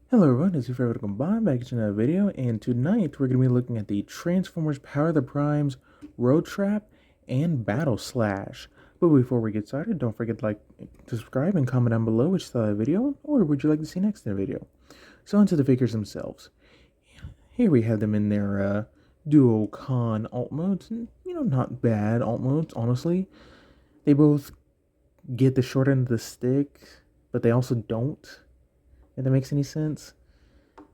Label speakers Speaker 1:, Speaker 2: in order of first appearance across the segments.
Speaker 1: Hello everyone, it's your favorite combined back to another video, and tonight we're going to be looking at the Transformers Power the Primes, Road Trap, and Battle Slash. But before we get started, don't forget to like, subscribe, and comment down below which style of video, or would you like to see next in the video. So onto the figures themselves. Here we have them in their duocon alt modes, and not bad alt modes, honestly. They both get the short end of the stick, but they also don't, if that makes any sense.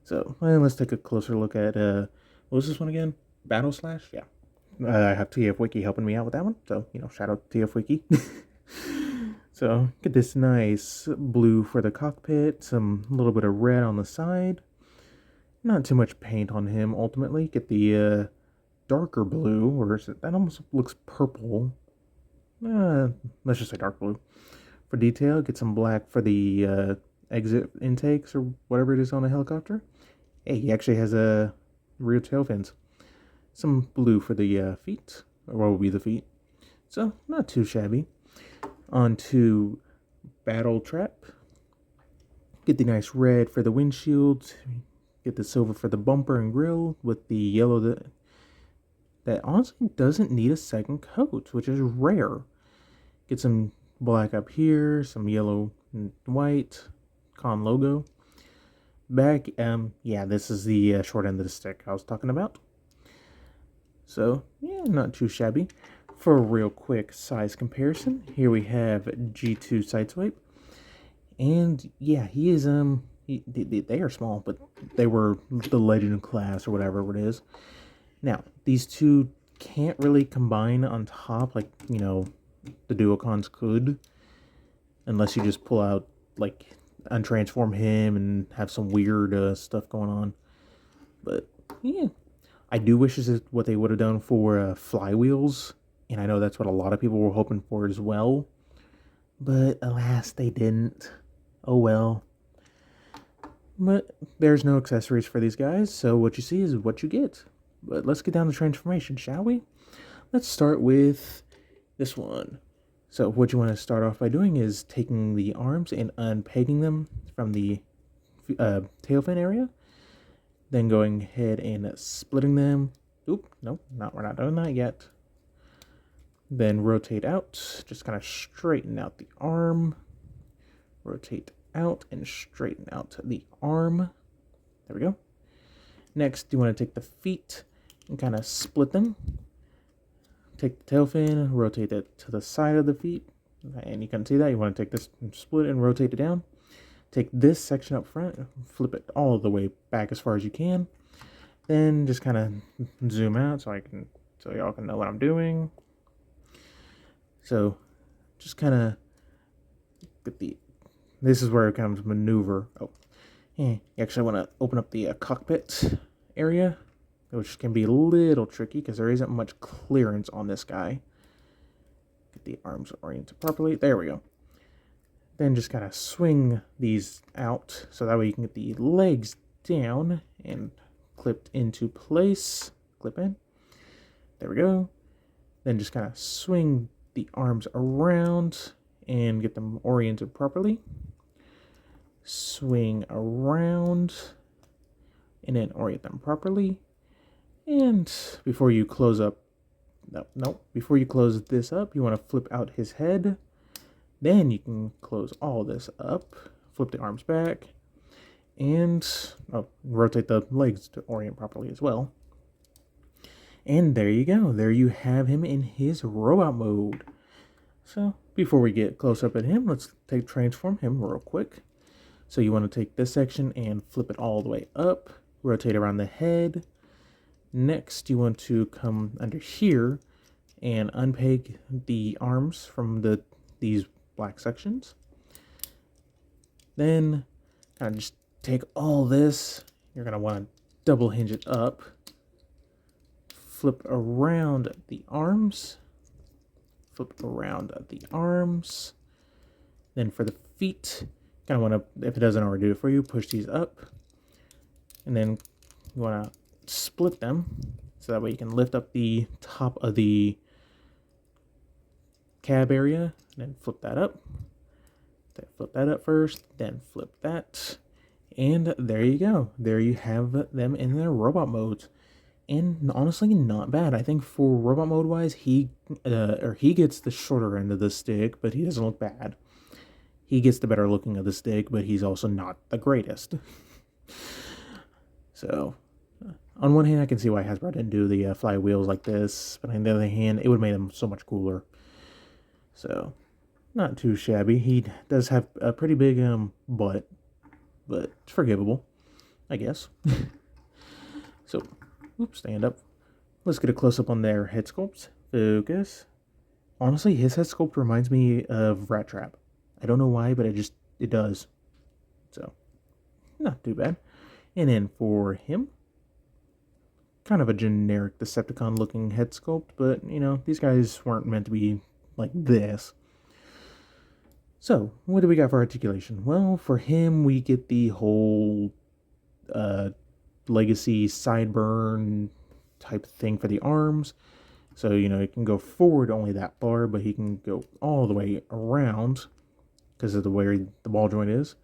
Speaker 1: So let's take a closer look at what was this one again? Battle Slash? Yeah. I have TF Wiki helping me out with that one. So, shout out to TF Wiki. So, get this nice blue for the cockpit, some little bit of red on the side. Not too much paint on him ultimately. Get the darker blue, or is it, that almost looks purple. Let's just say dark blue. For detail, get some black for the exit intakes or whatever it is on a helicopter. Hey, he actually has a rear tail fins. Some blue for the feet, or what will be the feet. So, not too shabby. On to Battletrap. Get the nice red for the windshield. Get the silver for the bumper and grille with the yellow that honestly doesn't need a second coat, which is rare. Get some black up here, some yellow and white, con logo. Back, yeah, this is the short end of the stick I was talking about. So, yeah, not too shabby. For a real quick size comparison, here we have G2 Sideswipe. And, yeah, he is, they are small, but they were the Legend class or whatever it is. Now, these two can't really combine on top like, the duocons could. Unless you just pull out, like, untransform him and have some weird stuff going on. But, yeah. I do wish this is what they would have done for flywheels. And I know that's what a lot of people were hoping for as well. But, alas, they didn't. Oh well. But there's no accessories for these guys, so what you see is what you get. But let's get down to transformation, shall we? Let's start with this one. So what you want to start off by doing is taking the arms and unpegging them from the tail fin area. Then going ahead and splitting them. Oop, nope, we're not doing that yet. Then rotate out, just kind of straighten out the arm. Rotate out and straighten out the arm. There we go. Next, you want to take the feet and kind of split them. Take the tail fin, rotate it to the side of the feet, and you can see that. You want to take this and split and rotate it down. Take this section up front, flip it all the way back as far as you can. Then just kind of zoom out so y'all can know what I'm doing. So just kind of get this is where it comes maneuver. Oh, you actually want to open up the cockpit area, which can be a little tricky because there isn't much clearance on this guy. Get the arms oriented properly. There we go. Then just kind of swing these out so that way you can get the legs down and clipped into place. Clip in. There we go. Then just kind of swing the arms around and get them oriented properly. Swing around and then orient them properly. And before you close up, before you close this up, you want to flip out his head. Then you can close all this up, flip the arms back, and rotate the legs to orient properly as well. And there you go. There you have him in his robot mode. So before we get close up at him, let's transform him real quick. So you want to take this section and flip it all the way up, rotate around the head. Next, you want to come under here and unpeg the arms from these black sections. Then kind of just take all this. You're going to want to double hinge it up. Flip around the arms. Flip around the arms. Then for the feet, kind of want to, if it doesn't already do it for you, push these up. And then you want to split them so that way you can lift up the top of the cab area and then flip that up. Flip that up first, then flip that, And there you go. There you have them in their robot modes. And honestly, not bad. I think for robot mode wise, he gets the shorter end of the stick, but he doesn't look bad. He gets the better looking of the stick, but he's also not the greatest. So, on one hand, I can see why Hasbro didn't do the fly wheels like this, but on the other hand, it would have made them so much cooler. So, not too shabby. He does have a pretty big butt, but it's forgivable, I guess. So, oops, stand up. Let's get a close up on their head sculpts. Focus. Honestly, his head sculpt reminds me of Rat Trap. I don't know why, but it does. So, not too bad. And then for him, kind of a generic Decepticon looking head sculpt, but you know, these guys weren't meant to be like this. So, what do we got for articulation? Well, for him, we get the whole legacy sideburn type thing for the arms. So, you know, it can go forward only that far, but he can go all the way around because of the way the ball joint is.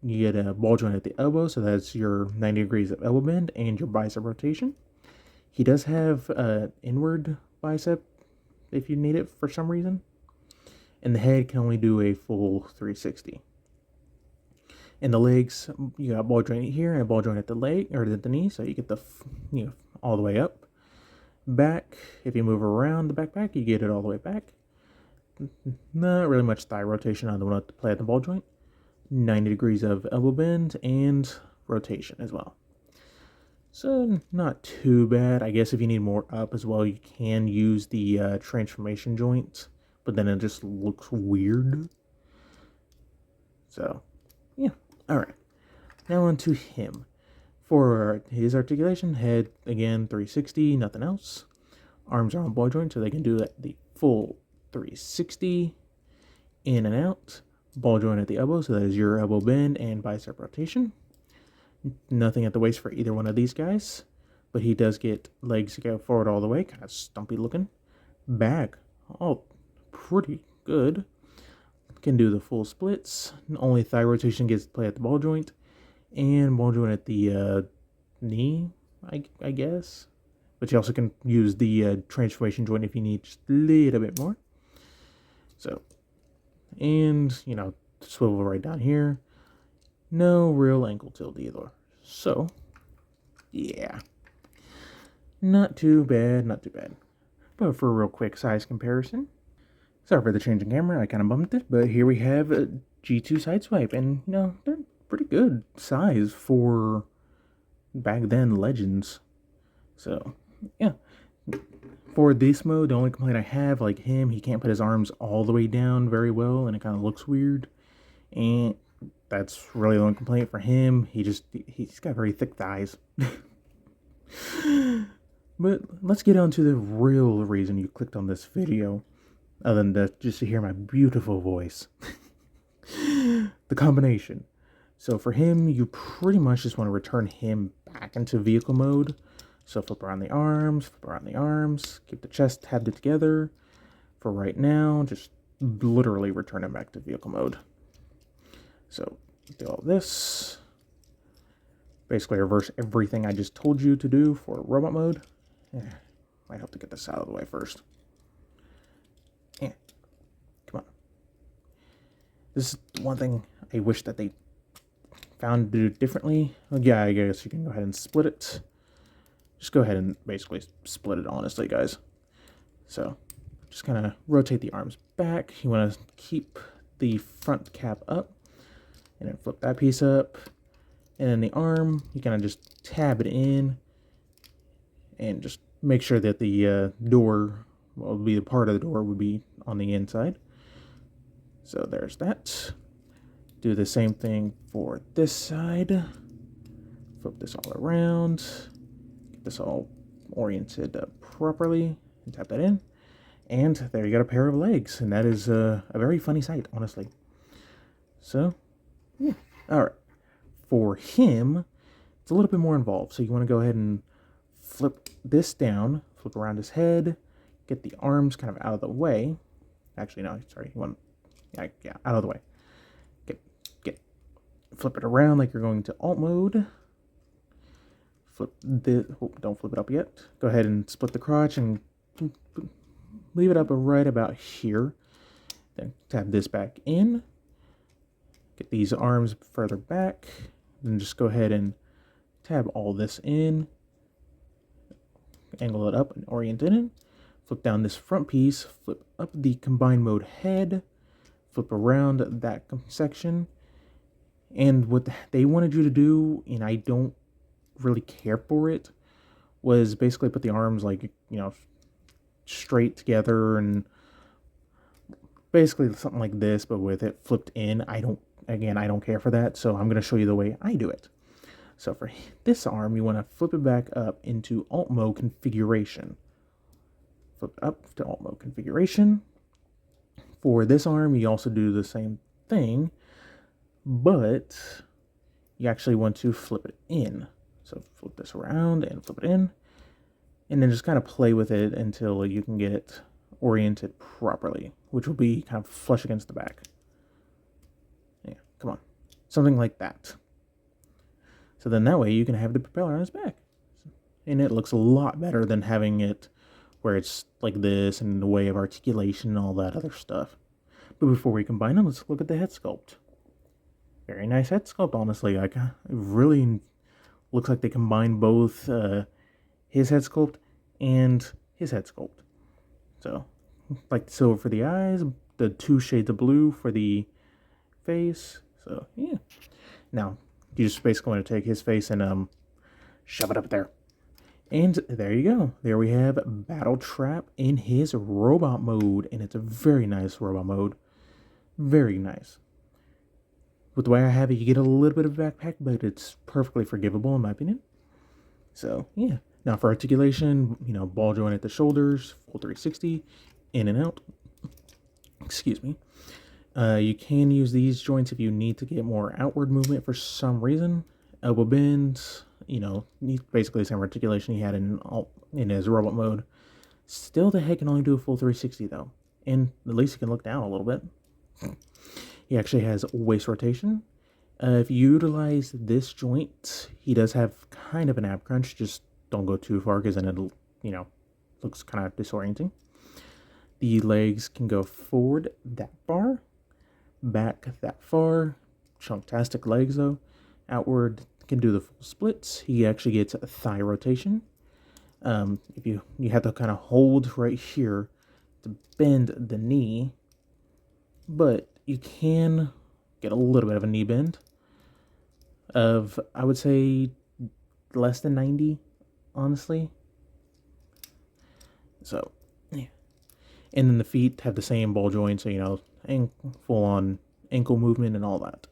Speaker 1: You get a ball joint at the elbow, so that's your 90 degrees of elbow bend and your bicep rotation. He does have inward bicep if you need it for some reason. And the head can only do a full 360. And the legs, you got a ball joint here and a ball joint at the leg or at the knee, so you get the all the way up. Back, if you move around the backpack, you get it all the way back. Not really much thigh rotation on the one to play at the ball joint. 90 degrees of elbow bend and rotation as well. So not too bad. I guess if you need more up as well, you can use the transformation joint, but then it just looks weird. So yeah, all right. Now on to him. For his articulation, head again 360, nothing else. Arms are on ball joint, so they can do the full 360 in and out. Ball joint at the elbow, so that is your elbow bend and bicep rotation. Nothing at the waist for either one of these guys, but he does get legs to go forward all the way, kind of stumpy looking. Back, oh, pretty good. Can do the full splits. Only thigh rotation gets to play at the ball joint, and ball joint at the knee, I guess. But you also can use the transformation joint if you need just a little bit more. So, and, you know, swivel right down here. No real ankle tilt either. So, yeah. Not too bad, not too bad. But for a real quick size comparison. Sorry for the change in camera, I kind of bumped it. But here we have a G2 Sideswipe. And, you know, they're pretty good size for back then Legends. So, yeah. For this mode, the only complaint I have, like him, he can't put his arms all the way down very well, and it kind of looks weird. And that's really the only complaint for him. He's got very thick thighs. But let's get on to the real reason you clicked on this video, other than just to hear my beautiful voice. The combination. So for him, you pretty much just want to return him back into vehicle mode. So flip around the arms, keep the chest tabbed together. For right now, just literally return him back to vehicle mode. So do all this. Basically reverse everything I just told you to do for robot mode. Might have to get this out of the way first. Come on. This is one thing I wish that they found to do differently. Well, yeah, I guess you can go ahead and split it. Just go ahead and basically split it, honestly, guys. So, just kind of rotate the arms back. You want to keep the front cap up. And then flip that piece up. And then the arm, you kind of just tab it in. And just make sure that the door, well, be a part of the door would be on the inside. So there's that. Do the same thing for this side. Flip this all around. This all oriented properly and tap that in, and there you got a pair of legs, and that is a very funny sight, honestly. So yeah, all right, for him it's a little bit more involved, so you want to go ahead and flip this down, flip around his head, get the arms kind of out of the way. Actually, no, sorry, you want, yeah, out of the way. Flip it around like you're going to alt mode. Flip the, oh, don't flip it up yet. Go ahead and split the crotch and leave it up right about here. Then tab this back in. Get these arms further back. Then just go ahead and tab all this in. Angle it up and orient it in. Flip down this front piece. Flip up the combined mode head. Flip around that section. And what they wanted you to do, and I don't really care for it, was basically put the arms like, you know, straight together and basically something like this, but with it flipped in. I don't care for that, so I'm going to show you the way I do it. So for this arm, you want to flip it back up into alt mode configuration. Flip it up to alt mode configuration. For this arm, you also do the same thing, but you actually want to flip it in. So flip this around and flip it in, and then just kind of play with it until you can get it oriented properly, which will be kind of flush against the back. Yeah, come on. Something like that. So then that way you can have the propeller on his back. And it looks a lot better than having it where it's like this and in the way of articulation and all that other stuff. But before we combine them, let's look at the head sculpt. Very nice head sculpt, honestly. Like, it really looks like they combined both his head sculpt and his head sculpt. So, like the silver for the eyes, the 2 shades of blue for the face. So, yeah. Now, you just basically want to take his face and shove it up there. And there you go. There we have Battletrap in his robot mode. And it's a very nice robot mode. Very nice. With the way I have it, you get a little bit of backpack, but it's perfectly forgivable in my opinion. So, yeah. Now for articulation, you know, ball joint at the shoulders, full 360, in and out. Excuse me. You can use these joints if you need to get more outward movement for some reason. Elbow bends, you know, basically the same articulation he had in his robot mode. Still, the head can only do a full 360 though, and at least he can look down a little bit. He actually has waist rotation. If you utilize this joint, he does have kind of an ab crunch. Just don't go too far because then it'll, you know, looks kind of disorienting. The legs can go forward that far, back that far. Chunktastic legs though. Outward can do the full splits. He actually gets a thigh rotation. If you have to kind of hold right here to bend the knee, but you can get a little bit of a knee bend of, I would say, less than 90, honestly. So, yeah. And then the feet have the same ball joint, so, you know, full-on ankle movement and all that.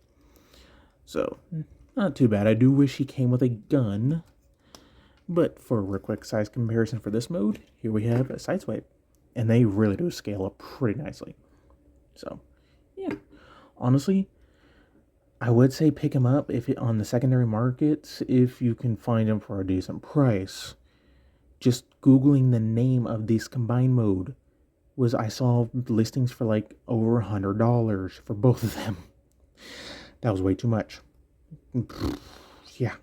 Speaker 1: So, not too bad. I do wish he came with a gun. But for a real quick size comparison for this mode, here we have a sideswipe. And they really do scale up pretty nicely. So, yeah. Honestly, I would say pick him up on the secondary market if you can find him for a decent price. Just Googling the name of this combined mode I saw listings for like over $100 for both of them. That was way too much. Yeah.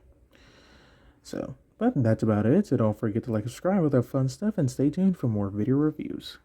Speaker 1: So, but that's about it. So don't forget to like, subscribe with our fun stuff, and stay tuned for more video reviews.